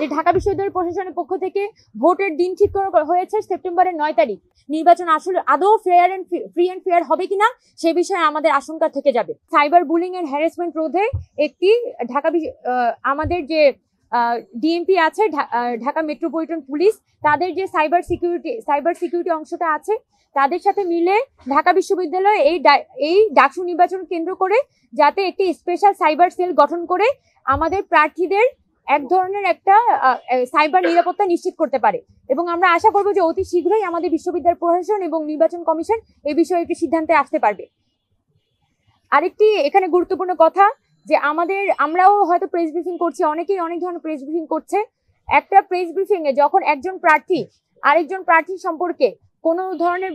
যে ঢাকা বিশ্ববিদ্যালয় প্রশাসনের পক্ষ থেকে ভোটের দিন ঠিক করা হয়েছে সেপ্টেম্বরের 9 তারিখ। নির্বাচন আসলে আদৌ fair and free and fair হবে কিনা সে বিষয়ে আমাদের আশঙ্কা থেকে যাবে। সাইবার বুলিং এন্ড হ্যারাসমেন্ট রোধে একটি আমাদের যে ডিএমপি আছে, ঢাকা মেট্রোপলিটন পুলিশ, তাদের যে সাইবার সিকিউরিটি অংশটা আছে, তাদের সাথে মিলে ঢাকা বিশ্ববিদ্যালয় এই ডাকসু নির্বাচন কেন্দ্র করে যাতে একটি স্পেশাল সাইবার সেল গঠন করে আমাদের প্রার্থীদের এক ধরনের একটা সাইবার নিরাপত্তা নিশ্চিত করতে পারে। এবং আমরা আশা করব যে অতি শীঘ্রই আমাদের বিশ্ববিদ্যালয় প্রশাসন এবং নির্বাচন কমিশন এই বিষয়ে একটি সিদ্ধান্তে আসতে পারবে। আরেকটি এখানে গুরুত্বপূর্ণ কথা যে আমরাও হয়তো প্রেস ব্রিফিং করছি, অনেকেই অনেক ধরনের প্রেস ব্রিফিং করছে। একটা প্রেস ব্রিফিং এ যখন একজন প্রার্থী আরেকজন প্রার্থী সম্পর্কে কোনো ধরনের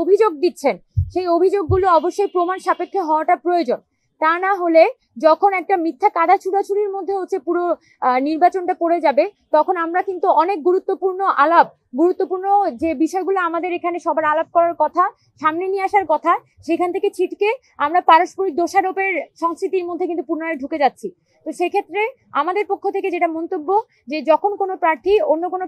অভিযোগ দিচ্ছেন, সেই অভিযোগগুলো অবশ্যই প্রমাণ সাপেক্ষে হওয়াটা প্রয়োজন। তা না হলে যখন একটা মিথ্যা কাদা ছুড়াছুড়ির মধ্যে পুরো নির্বাচনটা পড়ে যাবে, তখন আমরা কিন্তু অনেক গুরুত্বপূর্ণ যে বিষয়গুলো আমাদের এখানে সবার আলাপ করার কথা, সামনে নিয়ে আসার কথা, সেখান থেকে ছিটকে আমরা পারস্পরিক দোষারোপের সংস্কৃতির মধ্যে কিন্তু পুনরায় ঢুকে যাচ্ছি। তো সেক্ষেত্রে আমাদের পক্ষ থেকে যেটা মন্তব্য, যে যখন কোনো প্রার্থী অন্য কোনো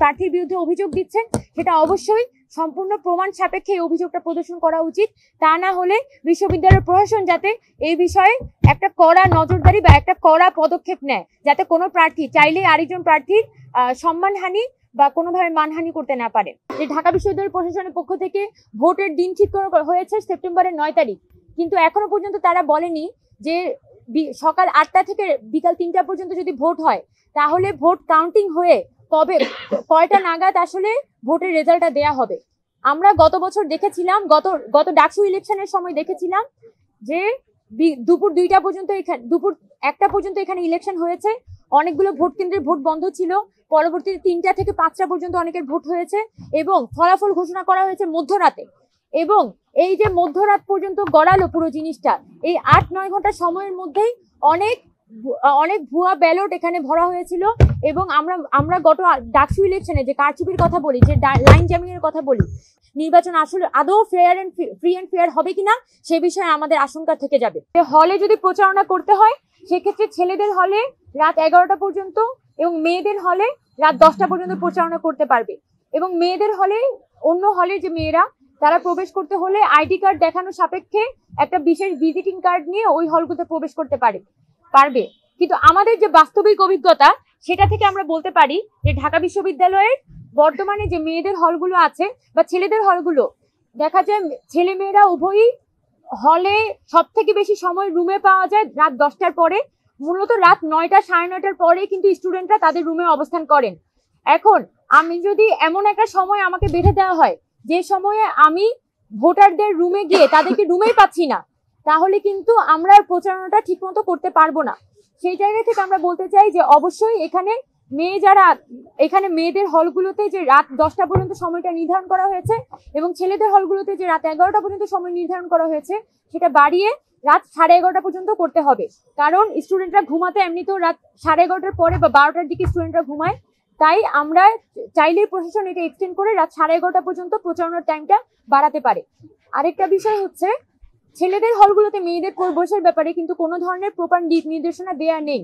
প্রার্থীর বিরুদ্ধে অভিযোগ দিচ্ছেন, সেটা অবশ্যই সম্পূর্ণ প্রমাণ সাপেক্ষে এই অভিযোগটা প্রদর্শন করা উচিত। তা না হলে বিশ্ববিদ্যালয় প্রশাসন যাতে এই বিষয়ে একটা কড়া নজরদারি বা একটা কড়া পদক্ষেপ নেয়, যাতে কোনো প্রার্থী চাইলে আরেকজন প্রার্থীর সম্মানহানি বা কোনোভাবে মানহানি করতে না পারে। যে ঢাকা বিশ্ববিদ্যালয় প্রশাসনের পক্ষ থেকে ভোটের দিন ঠিক করা হয়েছে সেপ্টেম্বরের 9 তারিখ, কিন্তু এখনো পর্যন্ত তারা বলেনি যে সকাল 8টা থেকে বিকাল 3টা পর্যন্ত যদি ভোট হয়, তাহলে ভোট কাউন্টিং হয়ে কয়টা নাগাদ আসলে ভোটের রেজাল্টটা দেয়া হবে। আমরা গত বছর দেখেছিলাম, গত ডাকসু ইলেকশনের সময় দেখেছিলাম যে দুপুর 2টা পর্যন্ত দুপুর 1টা পর্যন্ত এখানে ইলেকশন হয়েছে। অনেকগুলো ভোট কেন্দ্রের ভোট বন্ধ ছিল। পরবর্তীতে 3টা থেকে 5টা পর্যন্ত অনেকের ভোট হয়েছে এবং ফলাফল ঘোষণা করা হয়েছে মধ্যরাতে। এবং এই যে মধ্যরাত পর্যন্ত গড়ালো পুরো জিনিসটা, এই 8-9 ঘন্টা সময়ের মধ্যেই অনেক ভুয়া ব্যালট এখানে ভরা হয়েছিল। এবং আমরা গত ডাকসু ইলেকশনে যে কারচুপির কথা বলি, যে লাইন জ্যামিং এর কথা বলি, নির্বাচন আসলে আদৌ ফ্রি এন্ড ফেয়ার হবে কিনা সে বিষয়ে আমাদের আশঙ্কা থেকে যাবে। হলে যদি প্রচারণা করতে হয়, সেক্ষেত্রে ছেলেদের হলে রাত 11টা পর্যন্ত এবং মেয়েদের হলে রাত 10টা পর্যন্ত প্রচারণা করতে পারবে। এবং মেয়েদের হলে, অন্য হলে যে মেয়েরা, তারা প্রবেশ করতে হলে আইডি কার্ড দেখানো সাপেক্ষে একটা বিশেষ ভিজিটিং কার্ড নিয়ে ওই হলগুলোতে প্রবেশ করতে পারবে। কিন্তু আমাদের যে বাস্তবিক অভিজ্ঞতা, সেটা থেকে আমরা বলতে পারি যে ঢাকা বিশ্ববিদ্যালয়ের বর্তমানে যে মেয়েদের হলগুলো আছে বা ছেলেদের হলগুলো, দেখা যায় ছেলে মেয়েরা উভয়ই হলে সব থেকে বেশি সময় রুমে পাওয়া যায় রাত 10টার পরে। মূলত রাত 9টা 9:30টার পরে কিন্তু স্টুডেন্টরা তাদের রুমে অবস্থান করেন। এখন আমি যদি এমন একটা সময় আমাকে বেঁধে দেওয়া হয় যে সময়ে আমি ভোটারদের রুমে গিয়ে তাদেরকে রুমেই পাচ্ছি না, তাহলে কিন্তু আমরা প্রচারণাটা ঠিক মতো করতে পারবো না। সেই জায়গা থেকে আমরা বলতে চাই যে অবশ্যই এখানে মেয়েদের হলগুলোতে যে রাত 10টা পর্যন্ত সময়টা নির্ধারণ করা হয়েছে এবং ছেলেদের হলগুলোতে যে রাত 11টা পর্যন্ত সময় নির্ধারণ করা হয়েছে, সেটা বাড়িয়ে রাত 11:30 পর্যন্ত করতে হবে। কারণ স্টুডেন্টরা ঘুমাতে এমনিতেও রাত 11:30টার পরে বা 12টার দিকে স্টুডেন্টরা ঘুমায়। তাই আমরা চাইলেই প্রশাসন এটা এক্সটেন্ড করে রাত 11:30 পর্যন্ত প্রচারণার টাইমটা বাড়াতে পারে। আরেকটা বিষয় হচ্ছে, ছেলেদের হলগুলোতে মেয়েদের প্রবেশের ব্যাপারে কিন্তু কোনো ধরনের প্রপার দিক নির্দেশনা দেয়া নেই।